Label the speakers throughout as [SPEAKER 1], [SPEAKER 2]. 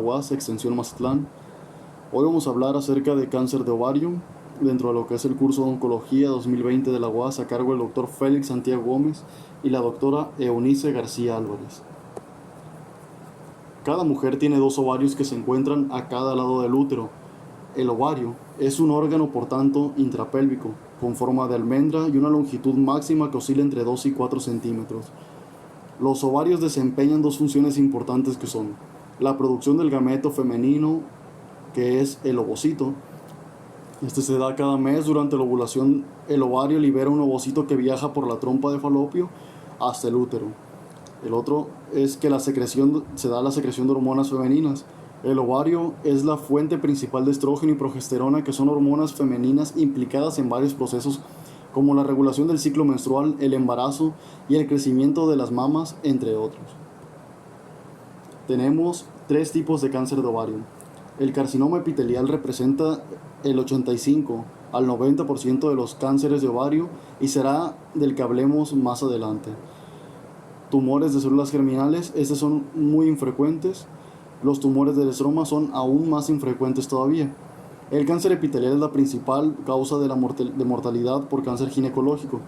[SPEAKER 1] UAS, extensión Mazatlán. Hoy vamos a hablar acerca de cáncer de ovario, dentro de lo que es el curso de Oncología 2020 de la UAS, a cargo del doctor Félix Santiago Gómez y la doctora Eunice García Álvarez. Cada mujer tiene dos ovarios que se encuentran a cada lado del útero. El ovario es un órgano, por tanto, intrapélvico, con forma de almendra y una longitud máxima que oscila entre 2 y 4 centímetros. Los ovarios desempeñan dos funciones importantes que son la producción del gameto femenino, que es el ovocito. Este se da cada mes durante la ovulación. El ovario libera un ovocito que viaja por la trompa de falopio hasta el útero. El otro es que se da la secreción de hormonas femeninas. El ovario es la fuente principal de estrógeno y progesterona, que son hormonas femeninas implicadas en varios procesos como la regulación del ciclo menstrual, el embarazo y el crecimiento de las mamas, entre otros. Tenemos tres tipos de cáncer de ovario. El carcinoma epitelial representa el 85 al 90% de los cánceres de ovario y será del que hablemos más adelante. Tumores de células germinales, estos son muy infrecuentes. Los tumores del estroma son aún más infrecuentes todavía. El cáncer epitelial es la principal causa de mortalidad por cáncer ginecológico.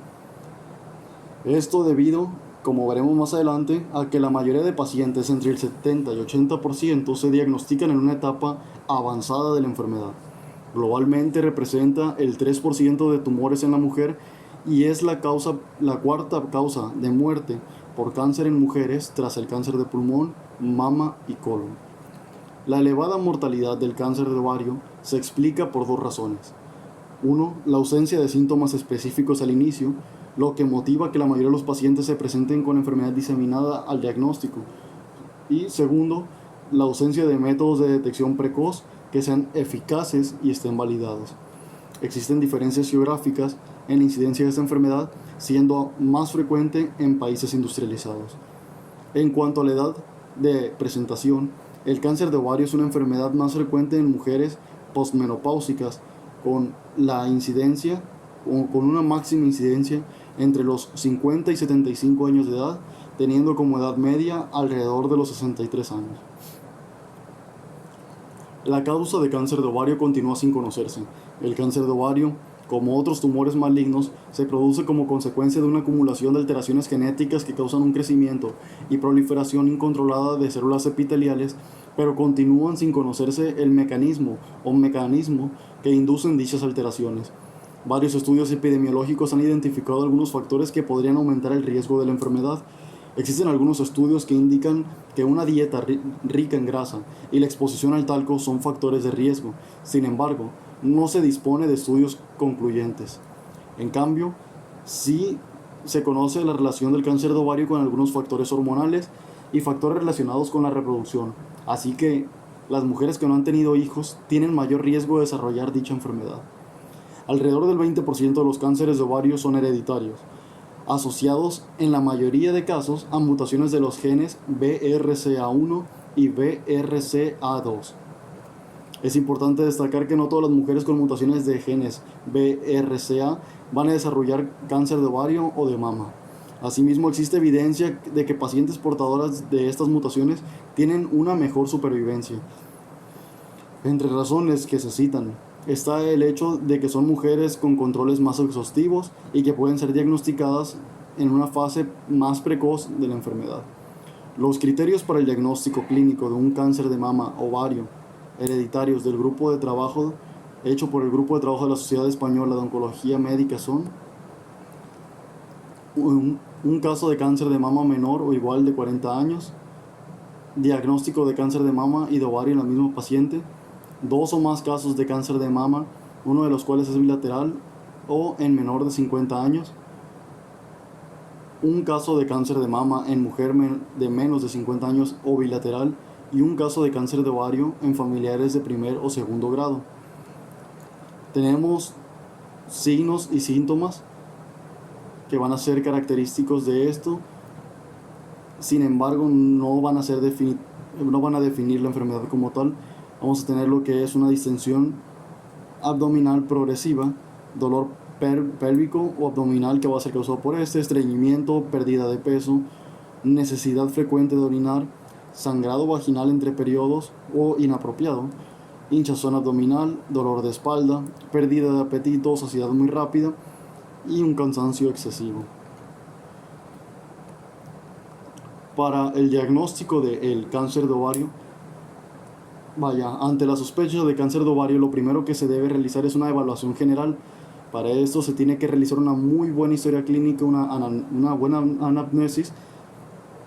[SPEAKER 1] Esto debido, como veremos más adelante, a que la mayoría de pacientes, entre el 70 y 80%, se diagnostican en una etapa avanzada de la enfermedad. Globalmente representa el 3% de tumores en la mujer y es la cuarta causa de muerte por cáncer en mujeres tras el cáncer de pulmón, mama y colon. La elevada mortalidad del cáncer de ovario se explica por dos razones. Uno, la ausencia de síntomas específicos al inicio, lo que motiva que la mayoría de los pacientes se presenten con enfermedad diseminada al diagnóstico. Y segundo, la ausencia de métodos de detección precoz que sean eficaces y estén validados. Existen diferencias geográficas en la incidencia de esta enfermedad, siendo más frecuente en países industrializados. En cuanto a la edad de presentación, el cáncer de ovario es una enfermedad más frecuente en mujeres postmenopáusicas, con una máxima incidencia entre los 50 y 75 años de edad, teniendo como edad media alrededor de los 63 años. La causa de cáncer de ovario continúa sin conocerse. El cáncer de ovario, como otros tumores malignos, se produce como consecuencia de una acumulación de alteraciones genéticas que causan un crecimiento y proliferación incontrolada de células epiteliales, pero continúan sin conocerse el mecanismo que inducen dichas alteraciones. Varios estudios epidemiológicos han identificado algunos factores que podrían aumentar el riesgo de la enfermedad. Existen algunos estudios que indican que una dieta rica en grasa y la exposición al talco son factores de riesgo. Sin embargo, no se dispone de estudios concluyentes. En cambio, sí se conoce la relación del cáncer de ovario con algunos factores hormonales y factores relacionados con la reproducción. Así que las mujeres que no han tenido hijos tienen mayor riesgo de desarrollar dicha enfermedad. Alrededor del 20% de los cánceres de ovario son hereditarios, asociados en la mayoría de casos a mutaciones de los genes BRCA1 y BRCA2. Es importante destacar que no todas las mujeres con mutaciones de genes BRCA van a desarrollar cáncer de ovario o de mama. Asimismo, existe evidencia de que pacientes portadoras de estas mutaciones tienen una mejor supervivencia. Entre razones que se citan está el hecho de que son mujeres con controles más exhaustivos y que pueden ser diagnosticadas en una fase más precoz de la enfermedad. Los criterios para el diagnóstico clínico de un cáncer de mama, ovario, hereditarios del grupo de trabajo hecho por el Grupo de Trabajo de la Sociedad Española de Oncología Médica son un caso de cáncer de mama menor o igual de 40 años, diagnóstico de cáncer de mama y de ovario en la misma paciente, 2 o más casos de cáncer de mama, uno de los cuales es bilateral o en menor de 50 años, un caso de cáncer de mama en mujer de menos de 50 años o bilateral, y un caso de cáncer de ovario en familiares de primer o segundo grado. Tenemos signos y síntomas que van a ser característicos de esto. Sin embargo, no van a definir la enfermedad como tal. Vamos a tener lo que es una distensión abdominal progresiva, dolor pélvico o abdominal que va a ser causado por estreñimiento, pérdida de peso, necesidad frecuente de orinar, sangrado vaginal entre periodos o inapropiado, hinchazón abdominal, dolor de espalda, pérdida de apetito, saciedad muy rápida y un cansancio excesivo. Para el diagnóstico del cáncer de ovario, ante la sospecha de cáncer de ovario, lo primero que se debe realizar es una evaluación general. Para esto se tiene que realizar una muy buena historia clínica, una buena anamnesis,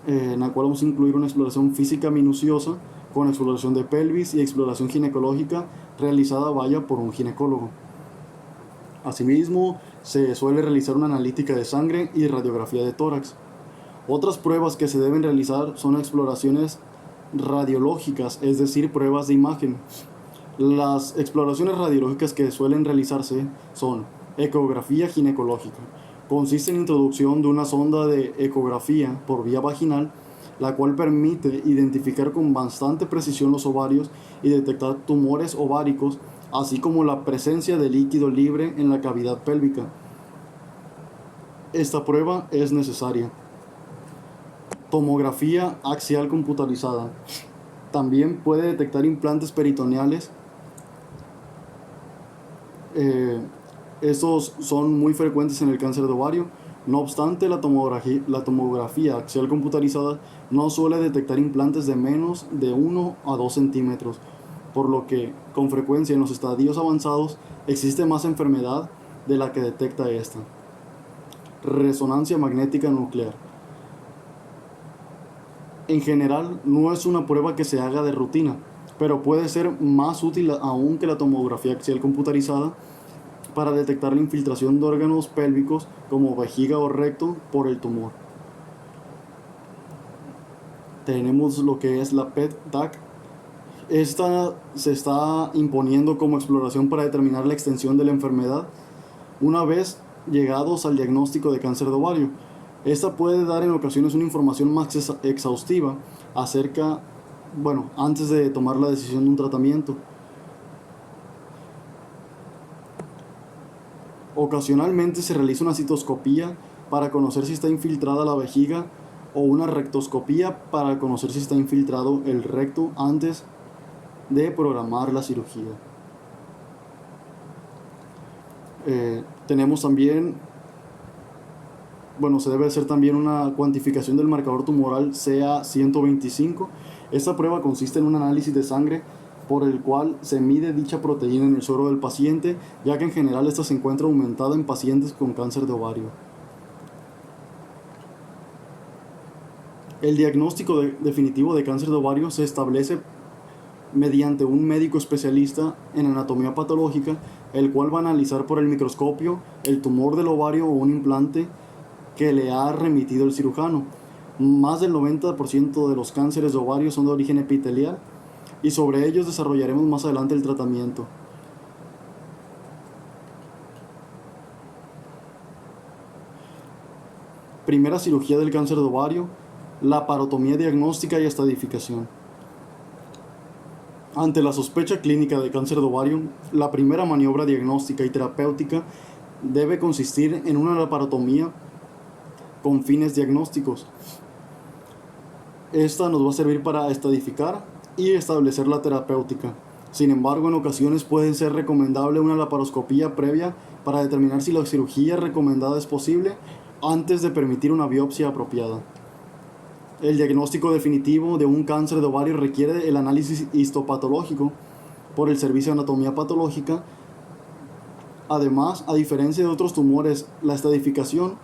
[SPEAKER 1] en la cual vamos a incluir una exploración física minuciosa con exploración de pelvis y exploración ginecológica realizada por un ginecólogo. Asimismo, se suele realizar una analítica de sangre y radiografía de tórax. Otras pruebas que se deben realizar son exploraciones radiológicas, es decir, pruebas de imagen. Las exploraciones radiológicas que suelen realizarse son ecografía ginecológica. Consiste en introducción de una sonda de ecografía por vía vaginal, la cual permite identificar con bastante precisión los ovarios y detectar tumores ováricos, así como la presencia de líquido libre en la cavidad pélvica. Esta prueba es necesaria. Tomografía axial computarizada. También puede detectar implantes peritoneales. Estos son muy frecuentes en el cáncer de ovario. No obstante, la tomografía axial computarizada no suele detectar implantes de menos de 1 a 2 centímetros, por lo que con frecuencia en los estadios avanzados existe más enfermedad de la que detecta esta. Resonancia magnética nuclear. En general, no es una prueba que se haga de rutina, pero puede ser más útil aún que la tomografía axial computarizada para detectar la infiltración de órganos pélvicos como vejiga o recto por el tumor. Tenemos lo que es la PET-TAC. Esta se está imponiendo como exploración para determinar la extensión de la enfermedad una vez llegados al diagnóstico de cáncer de ovario. Esta puede dar en ocasiones una información más exhaustiva antes de tomar la decisión de un tratamiento. Ocasionalmente se realiza una citoscopía para conocer si está infiltrada la vejiga o una rectoscopía para conocer si está infiltrado el recto antes de programar la cirugía. Tenemos también, se debe hacer también una cuantificación del marcador tumoral CA125. Esta prueba consiste en un análisis de sangre por el cual se mide dicha proteína en el suero del paciente, ya que en general esta se encuentra aumentada en pacientes con cáncer de ovario. El diagnóstico definitivo de cáncer de ovario se establece mediante un médico especialista en anatomía patológica, el cual va a analizar por el microscopio el tumor del ovario o un implante que le ha remitido el cirujano. Más del 90% de los cánceres de ovario son de origen epitelial y sobre ellos desarrollaremos más adelante el tratamiento. Primera cirugía del cáncer de ovario: laparotomía diagnóstica y estadificación. Ante la sospecha clínica de cáncer de ovario, la primera maniobra diagnóstica y terapéutica debe consistir en una laparotomía con fines diagnósticos. Esta nos va a servir para estadificar y establecer la terapéutica. Sin embargo, en ocasiones puede ser recomendable una laparoscopía previa para determinar si la cirugía recomendada es posible antes de permitir una biopsia apropiada. El diagnóstico definitivo de un cáncer de ovario requiere el análisis histopatológico por el Servicio de Anatomía Patológica. Además, a diferencia de otros tumores, la estadificación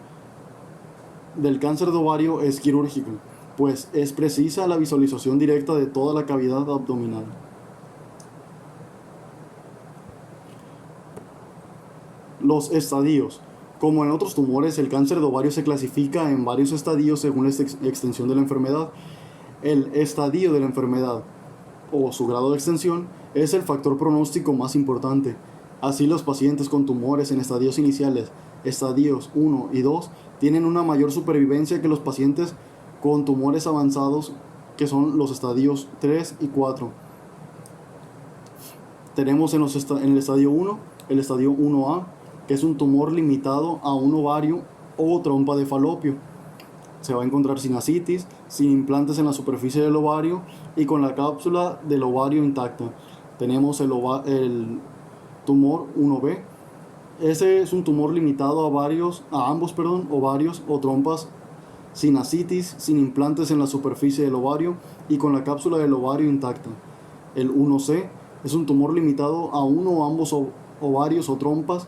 [SPEAKER 1] del cáncer de ovario es quirúrgica, pues es precisa la visualización directa de toda la cavidad abdominal. Los estadios. Como en otros tumores, el cáncer de ovario se clasifica en varios estadios según la extensión de la enfermedad. El estadio de la enfermedad o su grado de extensión es el factor pronóstico más importante. Así, los pacientes con tumores en estadios iniciales, estadios 1 y 2, tienen una mayor supervivencia que los pacientes con tumores avanzados, que son los estadios 3 y 4. Tenemos en el estadio 1, el estadio 1A, que es un tumor limitado a un ovario o trompa de falopio. se va a encontrar sin ascitis, sin implantes en la superficie del ovario y con la cápsula del ovario intacta. Tenemos el tumor 1B. Ese es un tumor limitado a ambos ovarios o trompas sin ascitis, sin implantes en la superficie del ovario y con la cápsula del ovario intacta. El 1C es un tumor limitado a uno o ambos ovarios o trompas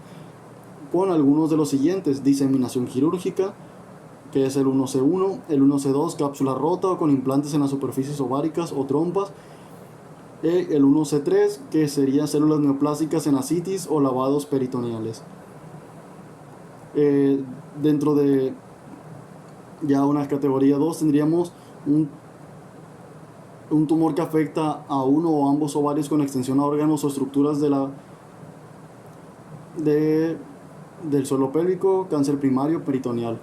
[SPEAKER 1] con algunos de los siguientes: diseminación quirúrgica, que es el 1C1, el 1C2, cápsula rota o con implantes en las superficies ováricas o trompas, el 1C3, que serían células neoplásicas en ascitis o lavados peritoneales. Dentro de ya una categoría 2 tendríamos un tumor que afecta a uno o ambos ovarios con extensión a órganos o estructuras del suelo pélvico, cáncer primario peritoneal.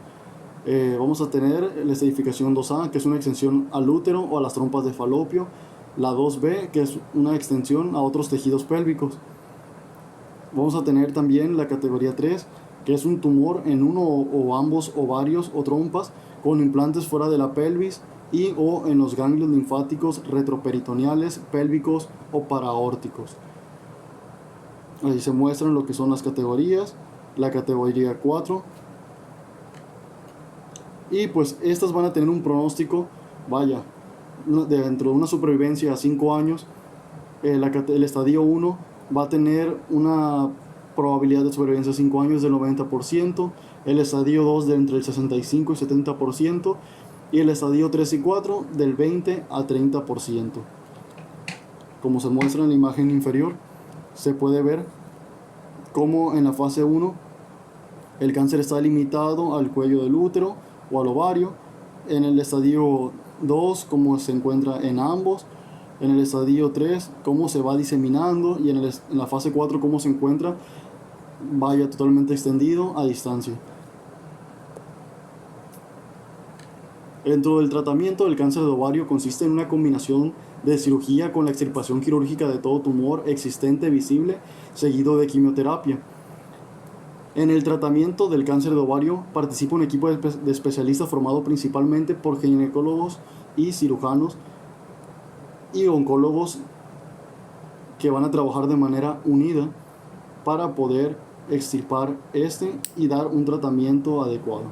[SPEAKER 1] Vamos a tener la estadificación 2A, que es una extensión al útero o a las trompas de falopio. La 2B, que es una extensión a otros tejidos pélvicos. Vamos a tener también la categoría 3, que es un tumor en uno o ambos ovarios o trompas con implantes fuera de la pelvis y o en los ganglios linfáticos retroperitoneales, pélvicos o paraórticos. Ahí se muestran lo que son las categorías. La categoría 4. Y pues estas van a tener un pronóstico, dentro de una supervivencia a 5 años. El estadio 1 va a tener una probabilidad de supervivencia a 5 años del 90%, el estadio 2 de entre el 65 y 70%, y el estadio 3 y 4 del 20 a 30%. Como se muestra en la imagen inferior, se puede ver cómo en la fase 1 el cáncer está limitado al cuello del útero o al ovario. En el estadio 2, cómo se encuentra en ambos. En el estadio 3, cómo se va diseminando. Y en la fase 4, cómo se encuentra totalmente extendido a distancia. Dentro del tratamiento del cáncer de ovario consiste en una combinación de cirugía con la extirpación quirúrgica de todo tumor existente visible, seguido de quimioterapia. En el tratamiento del cáncer de ovario participa un equipo de especialistas formado principalmente por ginecólogos y cirujanos y oncólogos que van a trabajar de manera unida para poder extirpar y dar un tratamiento adecuado.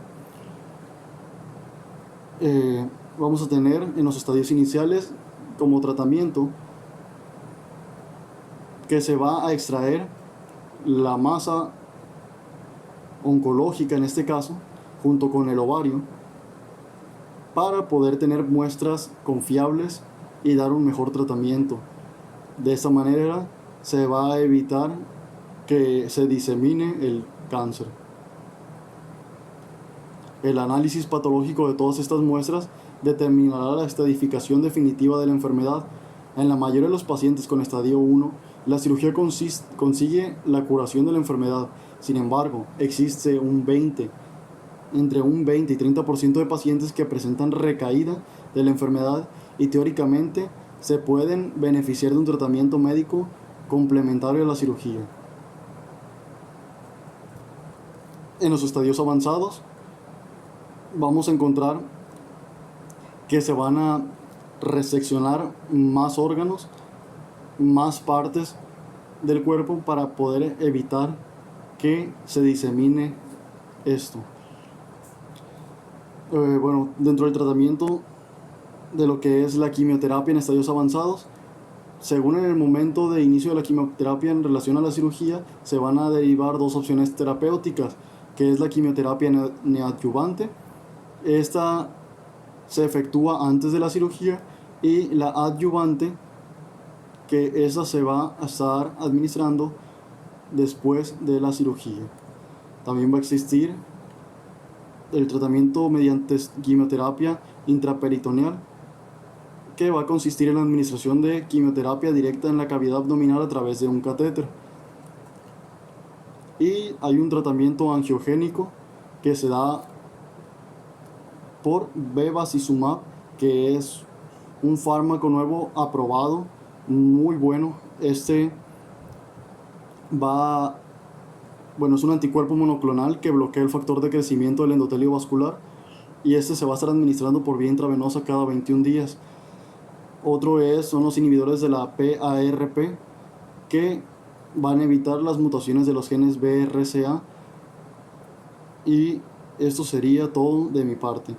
[SPEAKER 1] Vamos a tener en los estadios iniciales como tratamiento que se va a extraer la masa oncológica, en este caso, junto con el ovario, para poder tener muestras confiables y dar un mejor tratamiento. De esta manera se va a evitar que se disemine el cáncer. El análisis patológico de todas estas muestras determinará la estadificación definitiva de la enfermedad. En la mayoría de los pacientes con estadio 1, la cirugía consigue la curación de la enfermedad. Sin embargo, existe entre un 20 y 30% de pacientes que presentan recaída de la enfermedad y teóricamente se pueden beneficiar de un tratamiento médico complementario a la cirugía. En los estadios avanzados vamos a encontrar que se van a reseccionar más órganos, más partes del cuerpo para poder evitar que se disemine esto. Dentro del tratamiento de lo que es la quimioterapia en estadios avanzados, según en el momento de inicio de la quimioterapia en relación a la cirugía, se van a derivar dos opciones terapéuticas, que es la quimioterapia neoadyuvante. Esta se efectúa antes de la cirugía, y la adyuvante, que esa se va a estar administrando después de la cirugía. También va a existir el tratamiento mediante quimioterapia intraperitoneal, que va a consistir en la administración de quimioterapia directa en la cavidad abdominal a través de un catéter. Y hay un tratamiento angiogénico que se da por bevacizumab, que es un fármaco nuevo aprobado, muy bueno. Es un anticuerpo monoclonal que bloquea el factor de crecimiento del endotelio vascular y este se va a estar administrando por vía intravenosa cada 21 días. Otro son los inhibidores de la PARP, que van a evitar las mutaciones de los genes BRCA. Y esto sería todo de mi parte.